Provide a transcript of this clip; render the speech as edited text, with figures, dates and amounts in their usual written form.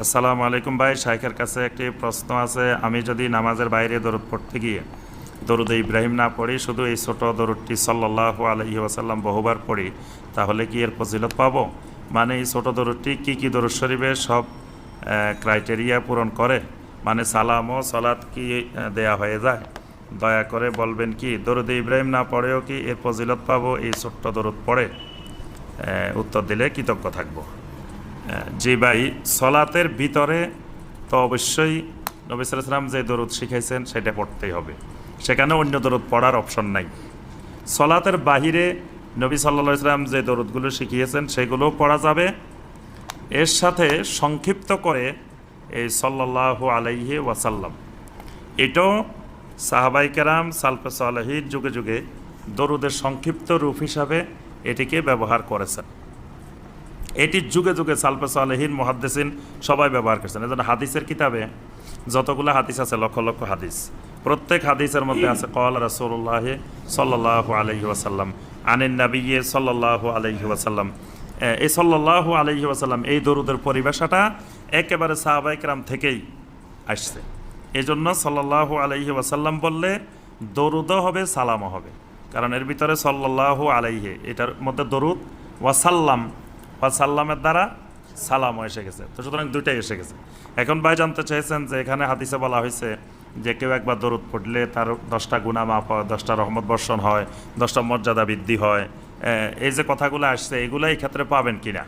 আসসালামু আলাইকুম ভাই, শাইখের কাছে একটি প্রশ্ন আছে। আমি যদি নামাজের বাইরে দরুদ পড়তে গিয়ে দরুদ ইব্রাহিম না পড়ি, শুধু এই ছোট দরুদটি সাল্লাল্লাহু আলাইহি ওয়াসাল্লাম বহুবার পড়ি, তাহলে কি এর ফজিলত পাবো? মানে এই ছোট দরুদটি কি দরুদ শরীফের সব ক্রাইটেরিয়া পূরণ করে? মানে সালাম ও সালাত কি দেয়া হয়ে যায়? দয়া করে বলবেন কি দরুদ ইব্রাহিম না পড়েও কি এর ফজিলত পাবো এই ছোট্ট দরুদ পড়ে? উত্তর দিলে কৃতজ্ঞ থাকবো। জি ভাই, সলাতের ভিতরে তো অবশ্যই নবী সাল্লাল্লাহু আলাইহি ওয়াসাল্লাম যে দরুদ শিখাইছেন সেটা পড়তেই হবে, সেখানে অন্য দরুদ পড়ার অপশন নাই। সলাতের বাহিরে নবী সাল্লাল্লাহু আলাইহি ওয়াসাল্লাম যে দরুদগুলো শিখিয়েছেন সেগুলোও পড়া যাবে। এর সাথে সংক্ষিপ্ত করে এই সাল্লাল্লাহু আলাইহি ওয়াসাল্লাম, এটাও সাহাবাই কেরাম সালফে সালেহিন যুগে যুগে দরুদের সংক্ষিপ্ত রূপ হিসাবে এটিকে ব্যবহার করেছেন। এটি যুগে যুগে সালফে সালেহিন মুহাদ্দিসিন সবাই ব্যবহার করেছেন। এজন্য হাদিসের কিতাবে যতগুলো হাদিস আছে, লক্ষ লক্ষ হাদিস, প্রত্যেক হাদিসের মধ্যে আছে ক্বাল রাসূলুল্লাহ সাল্লাল্লাহু আলাইহি ওয়াসাল্লাম আনিন নবিয়্যি সাল্লাল্লাহু আলাইহি ওয়াসাল্লাম। এই সাল্লাল্লাহু আলাইহি ওয়াসাল্লাম এই দরুদের পরিভাষাটা একেবারে সাহাবায়ে কেরাম থেকেই আসছে। এজন্য সাল্লাল্লাহু আলাইহি ওয়াসাল্লাম বললে দরুদও হবে, সালামও হবে, কারণ এর ভিতরে সাল্লাল্লাহু আলাইহি, এটার মধ্যে দরুদ ওয়াসাল্লাম, ওয়াসাল্লামের দ্বারা সালামও এসে গেছে, তো সুতরাং দুইটাই এসে গেছে। এখন ভাই জানতে চাইছেন যে এখানে হাদিসে বলা হয়েছে যে কেউ একবার দরুদ পড়লে তার 10টা গুনাহ মাফ হয়, 10টা রহমত বর্ষণ হয়, 10টা মর্যাদা বৃদ্ধি হয়। এই যে কথাগুলো আসছে এগুলো এই ক্ষেত্রে পাবেন কিনা?